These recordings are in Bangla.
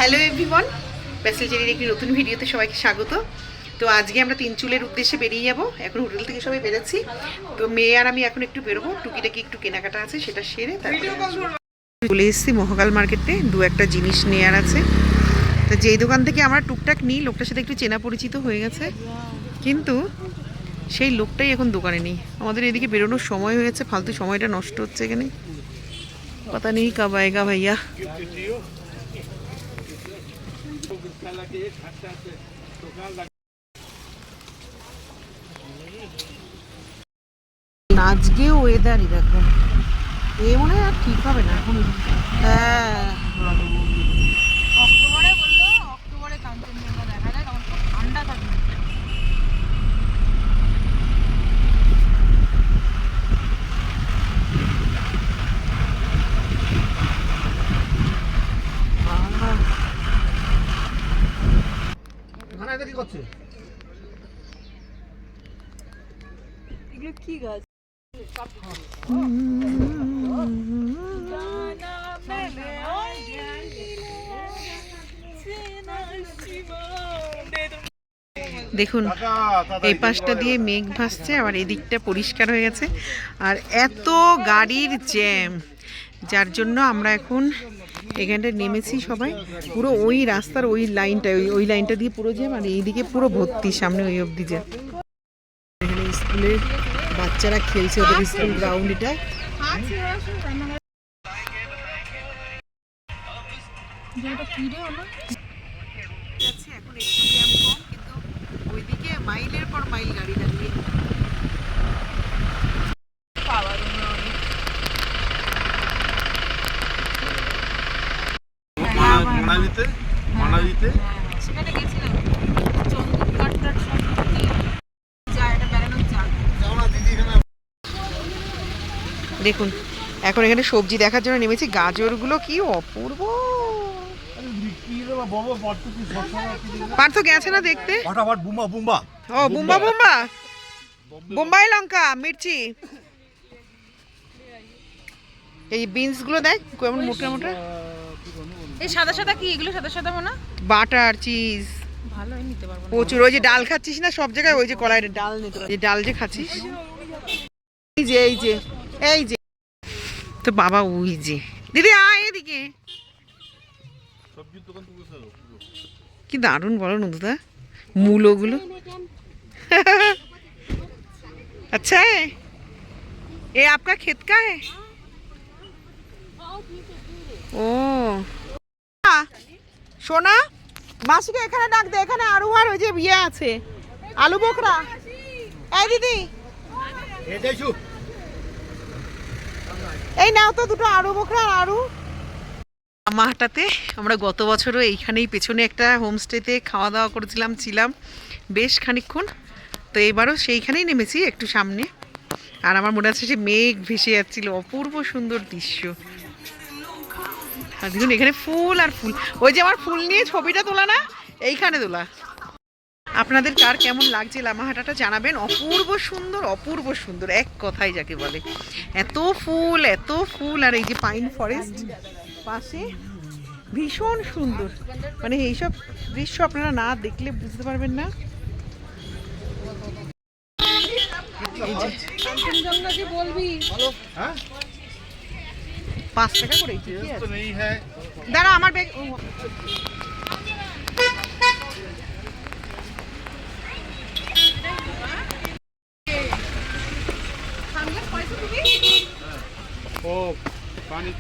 হ্যালো এভরিওয়ান, প্যাসেলজারির একটি নতুন ভিডিওতে সবাইকে স্বাগত। তো আজকে আমরা তিনচুলের উদ্দেশ্যে বেরিয়ে যাব। এখন হোটেল থেকে সবাই বেরোচ্ছি। তো মেয়ে আর আমি এখন একটু বেরোবো, টুকিটাকি একটু কেনাকাটা আছে, সেটা সেরে চলে এসেছি মহাকাল মার্কেটে। দু একটা জিনিস নেওয়ার আছে। তো যেই দোকান থেকে আমরা টুকটাক নিই, লোকটার সাথে একটু চেনা পরিচিত হয়ে গেছে, কিন্তু সেই লোকটাই এখন দোকানে নেই। আমাদের এদিকে বেরোনোর সময় হয়ে গেছে, ফালতু সময়টা নষ্ট হচ্ছে এখানে। পাতা নেই কব আয়েগা ভাইয়া। আজকে ওয়েদারই দেখো, এ মনে হয় আর ঠিক হবে না এখন। হ্যাঁ, অক্টোবরে বললো, অক্টোবরে কাঞ্চনজঙ্ঘা দেখা যায়, তখন খুব ঠান্ডা থাকবে। এগুলো কি গাছ? দেখুন এই পাশটা দিয়ে মেঘ ভাসছে, আবার এদিকটা পরিষ্কার হয়ে গেছে। আর এত গাড়ির জ্যাম, যার জন্য আমরা এখন এখানটা নেমেছি সবাই। পুরো ওই রাস্তার ওই লাইনটা, ওই লাইনটা দিয়ে পুরো জ্যাম, আর এইদিকে পুরো ভর্তি, সামনে ওই অবধি জ্যাম। এখানে স্কুলের বাচ্চারা খেলছে, ওদের স্কুল গ্রাউন্ড এটা। এখন একটু জ্যাম কম, কিন্তু ওইদিকে মাইলের পর মাইল গাড়ি দাঁড়িয়ে। সেখানে গেছিলাম, চন্দন কাঠটার সম্পত্তি যায়, এটা বেড়ানোর চাল। দেখুন এখন এখানে সবজি দেখার জন্য নেমেছি। গাজরগুলো কি অপূর্ব। পার্থ গেছে না দেখতে? ও বুম্বা বুম্বা, বোম্বাই লঙ্কা, মির্চি। এই বিনস গুলো দেখ কেমন মোটা মোটা। এই সাদা সাদা কি এগুলো? সাদা সাদা মনে বাটার চিজ ভালো, আমি নিতে পারবো না। প্রচুর। ওই যে ডাল খাচ্ছিস না সব জায়গায়, ওই যে কলাইয়ের ডাল নিতে, এই ডাল যে খাচ্ছিস, এই যে এই যে এই যে তো বাবা, ওই যে দিদি আয় এদিকে। কি দারুণ বলো নন্দুদা, মূলোগুলো। अच्छा है ये, आपका खेत का है? ও সোনা, মাসিকে এখানে ডাক দে, এখানে আলু আর ওই যে বিয়ে আছে, আলু বোখরা। এই দিদি এই নাও তো দুটো আলু বোখরা। আর আলু মাহাটাতে আমরা গত বছরও এইখানেই পেছনে একটা হোমস্টেতে খাওয়া দাওয়া করেছিলাম, ছিলাম বেশ খানিকক্ষণ। তো এবারও সেইখানেই নেমেছি, একটু সামনে। আর আমার মনে আছে সে মেঘ ভেসে যাচ্ছিল, অপূর্ব সুন্দর দৃশ্য। আর দেখুন এখানে ফুল আর ফুল, ওই যে আমার ফুল নিয়ে ছবিটা তোলা না, এইখানে তোলা। আপনাদের কার কেমন লাগছে লামাহাটাটা জানাবেন। অপূর্ব সুন্দর, অপূর্ব সুন্দর, এক কথাই যাকে বলে। এত ফুল, এত ফুল। আর এই যে পাইন ফরেস্ট পাশে, ভীষণ সুন্দর। মানে এইসব দৃশ্য আপনারা না দেখলে বুঝতে পারবেন না। 5 টাকা করে দাঁড়া, আমার ব্যাগ। ও পানি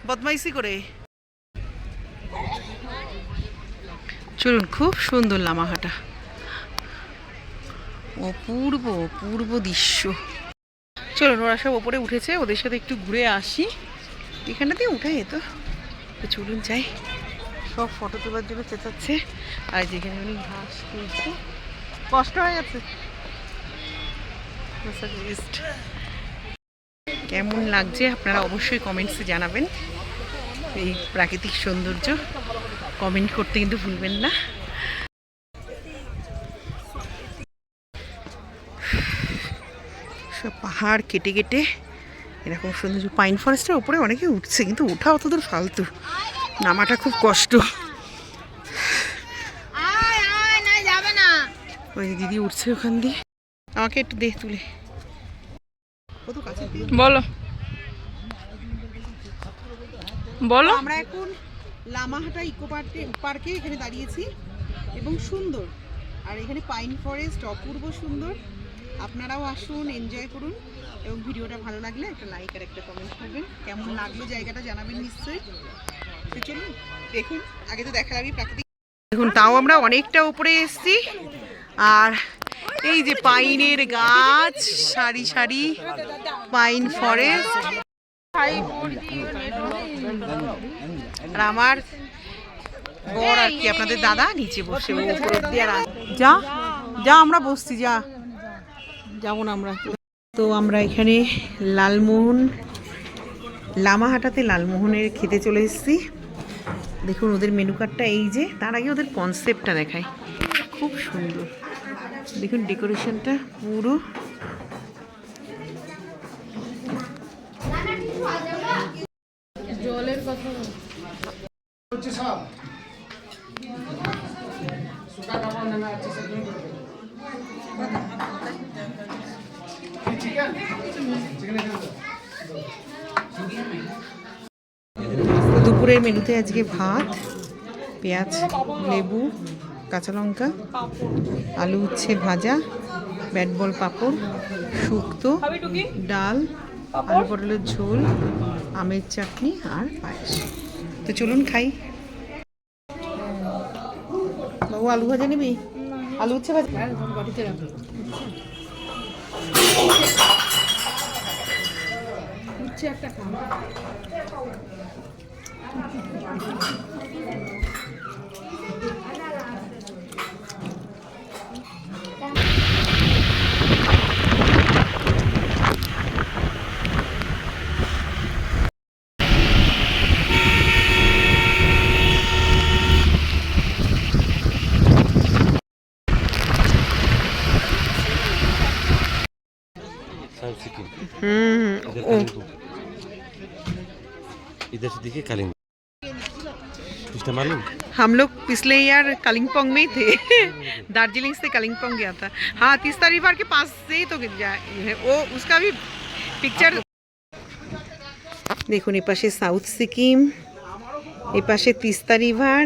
বদমাইশি করে। চলুন, খুব সুন্দর লামাহাটা, অপূর্ব অপূর্ব দৃশ্য। চলুন, ওরা সব ওপরে উঠেছে, ওদের সাথে একটু ঘুরে আসি। এখানটাতে উঠে যেত, তো চলুন যাই। সব ফটো তোলার জন্য চেঁচাচ্ছে, আর যেখানে উনি ঘাস তুলছে, কষ্ট হয়ে গেছে। কেমন লাগছে আপনারা অবশ্যই কমেন্টসে জানাবেন। এই প্রাকৃতিক সৌন্দর্য কমেন্ট করতে কিন্তু ভুলবেন না। সব পাহাড় কেটে কেটে এরকম সুন্দর পাইন ফরেস্টের ওপরে অনেকে উঠছে, কিন্তু ওঠা অত দূর ফালতু, নামাটা খুব কষ্ট। ওই যে দিদি উঠছে ওখান দিয়ে, আমাকে একটু দে তুলে। কত কাছে বলো বলো। আমরা এখন লামাহাটা ইকো পার্কে এখানে দাঁড়িয়েছি এবং সুন্দর, আর এখানে পাইন ফরেস্ট অপূর্ব সুন্দর। আপনারাও আসুন, এনজয় করুন, এবং ভিডিওটা ভালো লাগলে একটা লাইক আর একটা কমেন্ট করবেন। কেমন লাগলো জায়গাটা জানাবেন নিশ্চয়ই। তো চলুন দেখুন, আগে তো দেখার আগে প্রাকৃতিক দেখুন। তাও আমরা অনেকটা উপরে এসেছি, আর এই যে পাইনের গাছ, সারি সারি পাইন ফরেস্ট। আর আমার বর আর কি আপনাদের দাদা নিচে বসে, যা যা আমরা বসছি, যা যাবো না আমরা। তো আমরা এখানে লালমোহন, লামাহাটাতে লালমোহনের খেতে চলে এসেছি। দেখুন ওদের মেনু কার্ডটা এই যে, তার আগে ওদের কনসেপ্টটা দেখায়, খুব সুন্দর। দেখুন ডেকোরেশনটা পুরো। জলের কথা দুপুরের মেনুতে আজকে ভাত, পেঁয়াজ, লেবু, কাঁচা লঙ্কা, আলু উচ্ছে ভাজা, ব্যাট বল পাঁপড়, শুক্তো, ডাল, আলু পটলের ঝোল, আমের চাটনি আর পায়েস। তো চলুন খাই। বাবু আলু ভাজা নিবি? আলু উচ্ছে ভাজা বাটিতে রাখো। উচ্ছে একটা খাওয়া। इधर से देखिए कालिंग, पिछला मालूम हम लोग पिछले ईयर कालिंगपोंग में ही थे। दार्जिलिंग से कालिंगपोंग गया था। हाँ, तीस्ता रिवर के पास से ही तो है वो, उसका भी पिक्चर দেখুন। এই পাশে সাউথ সিকিম, এই পাশে তিস্তা রিভার।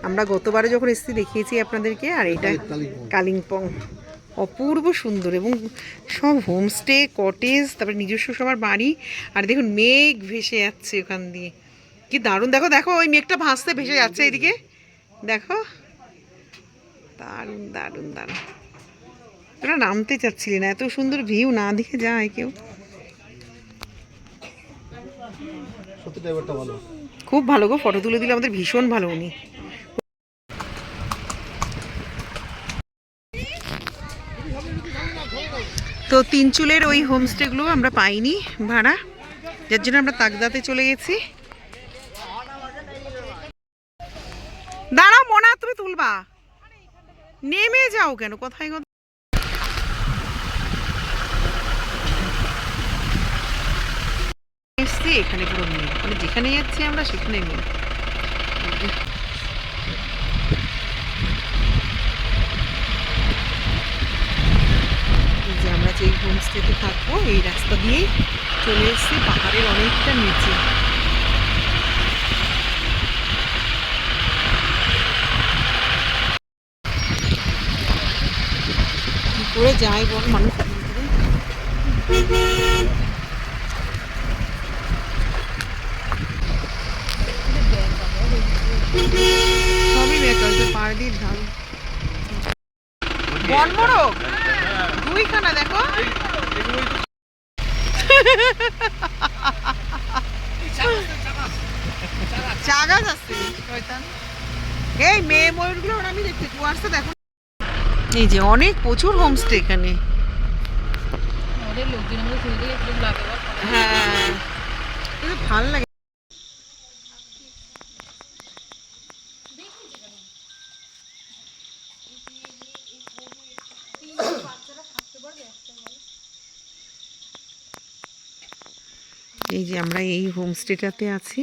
আমরা গতবারে যখন এসেছি দেখিয়েছি আপনাদেরকে। আর এটা কালিম্পং, অপূর্ব সুন্দর, এবং সব হোমস্টে, কটেজ, তারপরে নিজস্ব সবার বাড়ি। আর দেখুন মেঘ ভেসে যাচ্ছে ওখান দিয়ে, কি দারুণ। দেখো দেখো ওই মেঘটা ভাসতে ভেসে যাচ্ছে এদিকে, দেখো দারুণ দারুণ দারুণ। তোরা নামতে চাচ্ছিলি না, এত সুন্দর ভিউ না দেখে যায় কেউ। খুব ভালো গো, ফটো তুলে দিলে আমাদের ভীষণ ভালো উনি। তো তিনচুলের ওই হোমস্টেগুলো আমরা পাইনি ভাড়া, যার জন্য আমরা তাকদাতে চলে গেছি। দাঁড়াও মোনা, তুমি তুলবা, নেমে যাও কেন, কোথায় এসছি। এখানে পুরো নেই, মানে যেখানে যাচ্ছি আমরা সেখানে নেই। যে আমরা যেই হোমস্টেতে থাকবো এই রাস্তা দিয়েই চলে এসছি পাহাড়ের অনেকটা নিচে। কি করে যায় বল মানুষ, সবই বেকার। পাহাড়ির ঢাল বনমোরগ দুইখানা, দেখো চা গাছ আছে। এই মেয়ে ময়ূরগুলো ওরা আমি দেখতে কুয়াশা দেখো। এই যে অনেক প্রচুর হোমস্টে এখানে। হ্যাঁ, ভালো লাগে। এই যে আমরা এই হোমস্টেটাতে আছি।